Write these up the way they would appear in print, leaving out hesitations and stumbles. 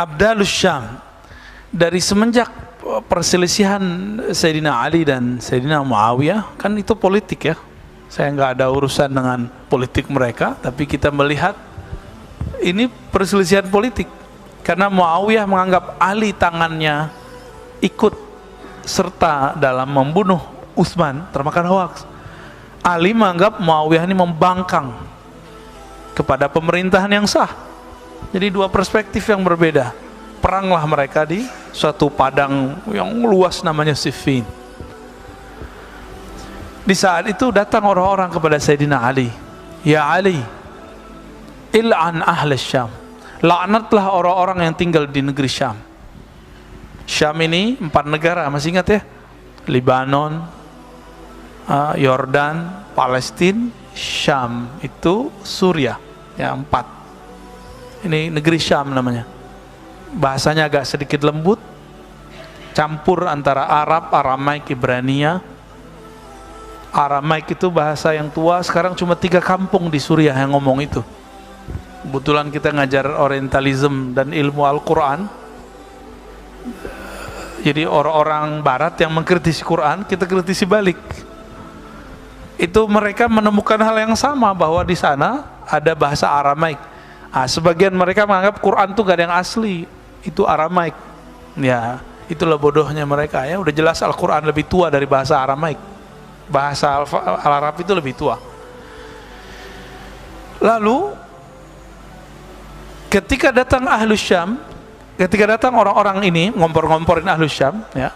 Abdalus Syam. Dari semenjak perselisihan Sayyidina Ali dan Sayyidina Muawiyah, kan itu politik ya, saya nggak ada urusan dengan politik mereka, tapi kita melihat ini perselisihan politik karena Muawiyah menganggap Ali tangannya ikut serta dalam membunuh Utsman, termakan hoaks. Ali menganggap Muawiyah ini membangkang kepada pemerintahan yang sah. Jadi dua perspektif yang berbeda. Peranglah mereka di suatu padang yang luas namanya Siffin. Di saat itu datang orang-orang kepada Sayyidina Ali. Ya Ali, il'an ahli Syam. Laknatlah orang-orang yang tinggal di negeri Syam. Syam ini 4 negara, masih ingat ya? Libanon, Yordan, Palestina, Syam, itu Suriah. Ya, 4. Ini negeri Syam namanya. Bahasanya agak sedikit lembut, campur antara Arab, Aramaik, Ibrania. Aramaik itu bahasa yang tua, sekarang cuma 3 kampung di Suriah yang ngomong itu. Kebetulan kita ngajar orientalism dan ilmu Al-Quran, jadi orang-orang barat yang mengkritisi Quran, kita kritisi balik. Itu mereka menemukan hal yang sama, bahwa di sana ada bahasa Aramaik. Sebagian mereka menganggap Quran itu gak ada yang asli, itu Aramaik. Ya, itulah bodohnya mereka ya. Udah jelas Al-Quran lebih tua dari bahasa Aramaik. Bahasa Al-Arab itu lebih tua. Lalu ketika datang Ahlus Syam, ketika datang orang-orang ini ngompor-ngomporin Ahlus Syam, ya,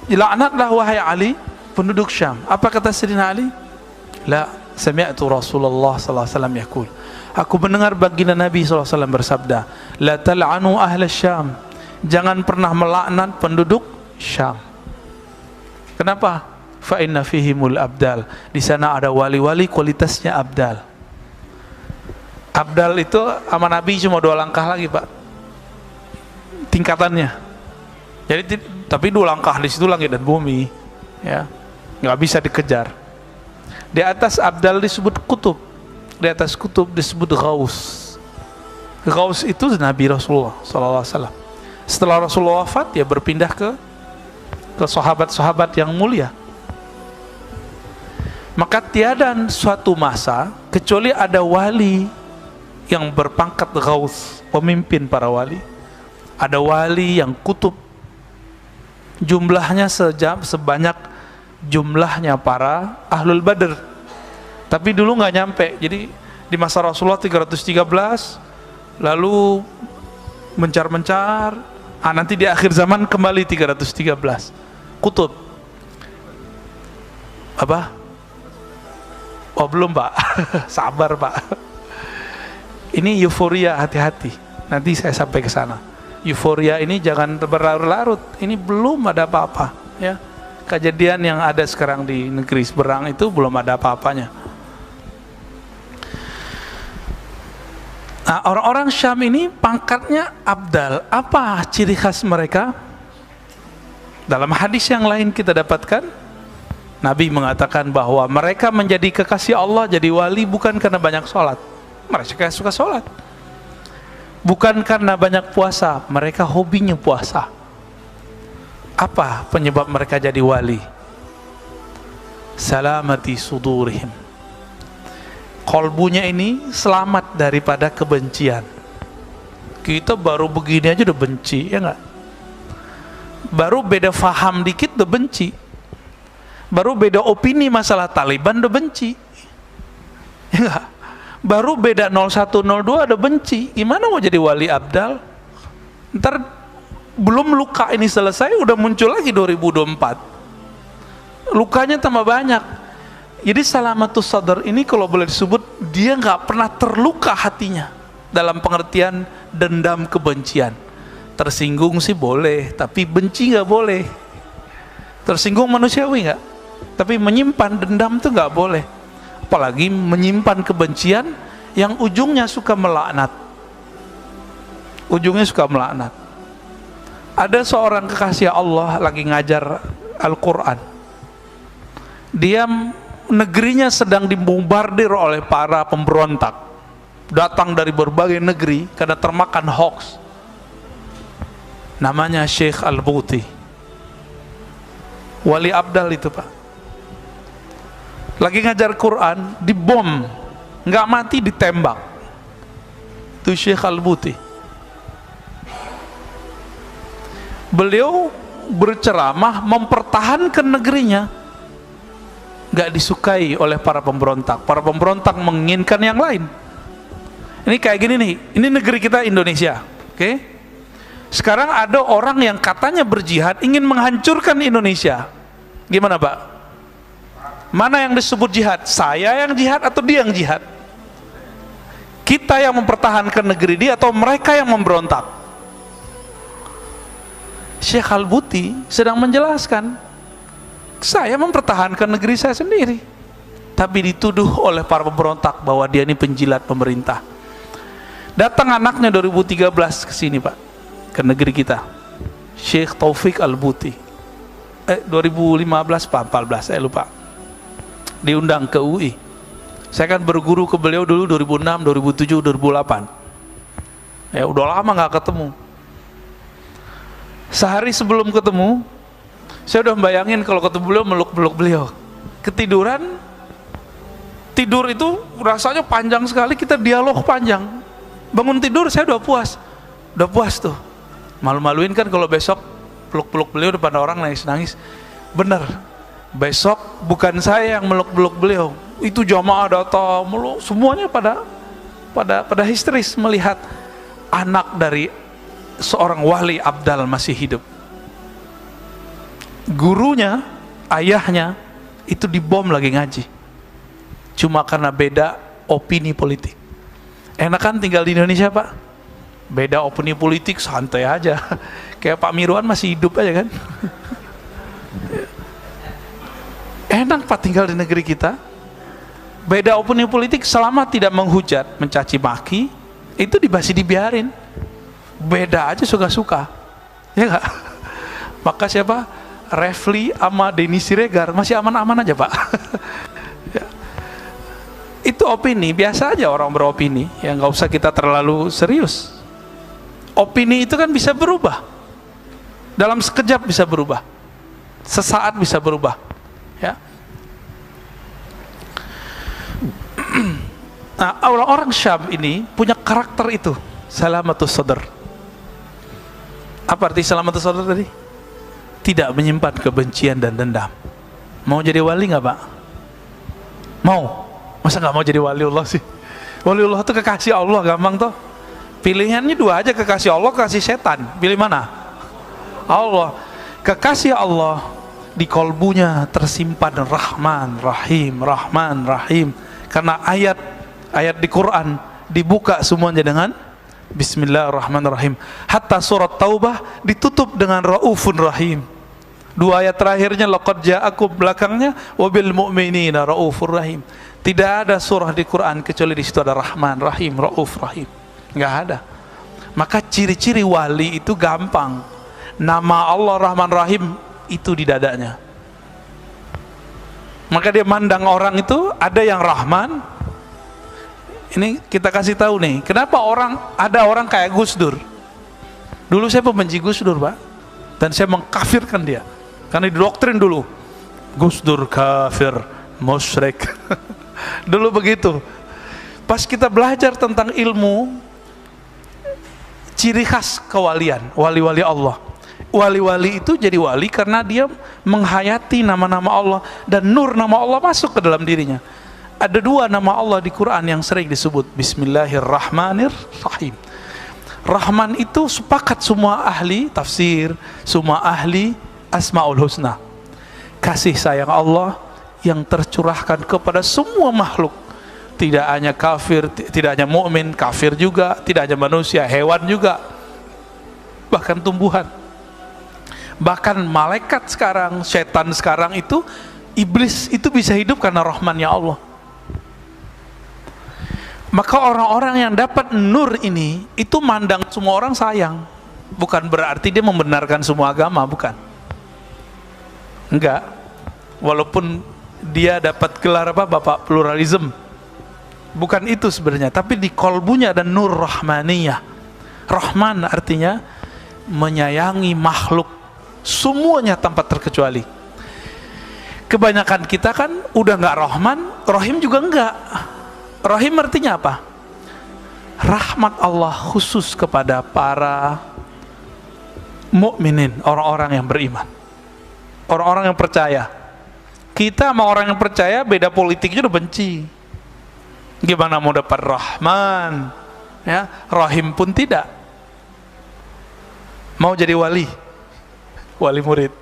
laknatlah wahai Ali penduduk Syam. Apa kata Sayyidina Ali? La sami'tu Rasulullah sallallahu alaihi wasallam yaqul. Aku mendengar baginda Nabi sallallahu alaihi wasallam bersabda, la tal'anu ahlus Syam. Jangan pernah melaknat penduduk Syam. Kenapa? Fa inna fihimul abdal. Di sana ada wali-wali kualitasnya abdal. Abdal itu sama Nabi cuma 2 langkah lagi, Pak. Tingkatannya. Jadi tapi 2 langkah di situ langit dan bumi, ya. Nggak bisa dikejar. Di atas abdal disebut kutub. Di atas kutub disebut ghaus. Ghaus itu Nabi Rasulullah sallallahu alaihi wasallam. Setelah Rasulullah wafat, ya berpindah ke sahabat-sahabat yang mulia. Maka tiada suatu masa kecuali ada wali yang berpangkat ghaus, pemimpin para wali. Ada wali yang kutub, jumlahnya sebanyak jumlahnya para ahlul badr, tapi dulu nggak nyampe. Jadi di masa Rasulullah 313, lalu mencar-mencar, nanti di akhir zaman kembali 313 kutub. Apa? Oh belum, Pak. Sabar, Pak. Ini euforia, hati-hati. Nanti saya sampai ke sana. Euforia ini jangan berlarut-larut. Ini belum ada apa-apa, ya. Kejadian yang ada sekarang di negeri seberang itu belum ada apa-apanya. Nah, orang-orang Syam ini pangkatnya abdal. Apa ciri khas mereka? Dalam hadis yang lain kita dapatkan, Nabi mengatakan bahwa mereka menjadi kekasih Allah, jadi wali bukan karena banyak sholat. Mereka suka sholat. Bukan karena banyak puasa, mereka hobinya puasa. Apa penyebab mereka jadi wali? Salamati sudurihim. Kolbunya ini selamat daripada kebencian. Kita baru begini aja udah benci, ya enggak? Baru beda faham dikit udah benci. Baru beda opini masalah Taliban udah benci, ya enggak? Baru beda 0102 udah benci. Gimana mau jadi wali abdal? Ntar belum luka ini selesai udah muncul lagi 2024. Lukanya tambah banyak. Jadi salamatus sadar ini kalau boleh disebut, dia nggak pernah terluka hatinya dalam pengertian dendam kebencian. Tersinggung sih boleh, tapi benci nggak boleh. Tersinggung manusiawi nggak? Tapi menyimpan dendam tuh nggak boleh. Apalagi menyimpan kebencian yang ujungnya suka melaknat. Ujungnya suka melaknat. Ada seorang kekasih Allah lagi ngajar Al-Quran. Dia negerinya sedang dibombardir oleh para pemberontak. Datang dari berbagai negeri karena termakan hoax. namanya Syekh Al-Buti, wali abdal itu Pak. Lagi ngajar Quran, dibom, nggak mati, ditembak. Itu Syekh Al-Buti. Beliau berceramah mempertahankan negerinya, nggak disukai oleh para pemberontak. Para pemberontak menginginkan yang lain. Ini kayak gini nih, ini negeri kita Indonesia, oke? Sekarang ada orang yang katanya berjihad ingin menghancurkan Indonesia. Gimana Pak? Mana yang disebut jihad? Saya yang jihad atau dia yang jihad? Kita yang mempertahankan negeri dia atau mereka yang memberontak? Syekh Al-Buti sedang menjelaskan, saya mempertahankan negeri saya sendiri, tapi dituduh oleh para pemberontak bahwa dia ini penjilat pemerintah. Datang anaknya 2013 ke sini Pak, ke negeri kita, Syekh Taufik Al-Buti, 2015 Pak, 14 saya lupa, diundang ke UI. Saya kan berguru ke beliau dulu 2006, 2007, 2008. Ya udah lama nggak ketemu. Sehari sebelum ketemu, saya udah membayangin kalau ketemu beliau, meluk-meluk beliau. Ketiduran, tidur itu rasanya panjang sekali, kita dialog panjang. Bangun tidur saya udah puas tuh. Malu-maluin kan kalau besok peluk-peluk beliau depan orang nangis-nangis. Bener, besok bukan saya yang meluk-meluk beliau, itu jamaah datang meluk, semuanya pada histeris melihat anak dari seorang wali abdal masih hidup. Gurunya, ayahnya itu dibom lagi ngaji, cuma karena beda opini politik. Enak kan tinggal di Indonesia Pak, beda opini politik santai aja, kayak Pak Mirwan masih hidup aja kan. Enak Pak tinggal di negeri kita, beda opini politik selama tidak menghujat, mencaci maki, itu dibiarin. Beda aja suka-suka, ya nggak? Maka siapa? Refli sama Denny Siregar masih aman-aman aja Pak. Ya. Itu opini, biasa aja orang beropini, ya nggak usah kita terlalu serius. Opini itu kan bisa berubah, dalam sekejap bisa berubah, sesaat bisa berubah, ya. Nah, orang-orang Syam ini punya karakter itu, salamatus sadr. Apa arti salamatus sadr tadi? Tidak menyimpan kebencian dan dendam. Mau jadi wali nggak Pak? Mau? Masa nggak mau jadi waliullah sih? Waliullah itu kekasih Allah, gampang toh. Pilihannya dua aja, kekasih Allah, kekasih setan. Pilih mana? Allah. Kekasih Allah di kolbunya tersimpan Rahman, Rahim, Rahman, Rahim. Karena ayat di Quran dibuka semuanya dengan Bismillahirrahmanirrahim. Hatta surat Taubah ditutup dengan Raufun Rahim. Dua ayat terakhirnya laqad ja'akum, belakangnya wabil mu'minina Raufur Rahim. Tidak ada surah di Quran kecuali di situ ada Rahman, Rahim, Rauf, Rahim. Enggak ada. Maka ciri-ciri wali itu gampang. Nama Allah Rahman Rahim itu di dadanya. Maka dia mandang orang itu ada yang Rahman. Ini kita kasih tahu nih, kenapa ada orang kayak Gus Dur. Dulu saya pembenci Gus Dur Pak, dan saya mengkafirkan dia, karena didoktrin dulu, Gus Dur kafir, musyrik. Dulu begitu. Pas kita belajar tentang ilmu, ciri khas kewalian, wali-wali Allah. Wali-wali itu jadi wali karena dia menghayati nama-nama Allah, dan nur nama Allah masuk ke dalam dirinya. Ada dua nama Allah di Quran yang sering disebut, Bismillahirrahmanirrahim. Rahman itu sepakat semua ahli tafsir, semua ahli Asmaul Husna. Kasih sayang Allah yang tercurahkan kepada semua makhluk. Tidak hanya kafir, tidak hanya mukmin, kafir juga, tidak hanya manusia, hewan juga, bahkan tumbuhan. Bahkan malaikat sekarang, setan sekarang itu, iblis itu bisa hidup karena rahmannya Allah. Maka orang-orang yang dapat nur ini itu mandang semua orang sayang. Bukan berarti dia membenarkan semua agama, bukan. Enggak. Walaupun dia dapat gelar apa, Bapak pluralism. Bukan itu sebenarnya, tapi di kolbunya ada nur rahmaniyah. Rahman artinya menyayangi makhluk semuanya tanpa terkecuali. Kebanyakan kita kan udah nggak Rahman, Rahim juga enggak. Rahim artinya apa? Rahmat Allah khusus kepada para mukminin, orang-orang yang beriman, orang-orang yang percaya. Kita sama orang yang percaya beda politiknya udah benci. Gimana mau dapat Rahman, ya, Rahim pun tidak. Mau jadi wali murid.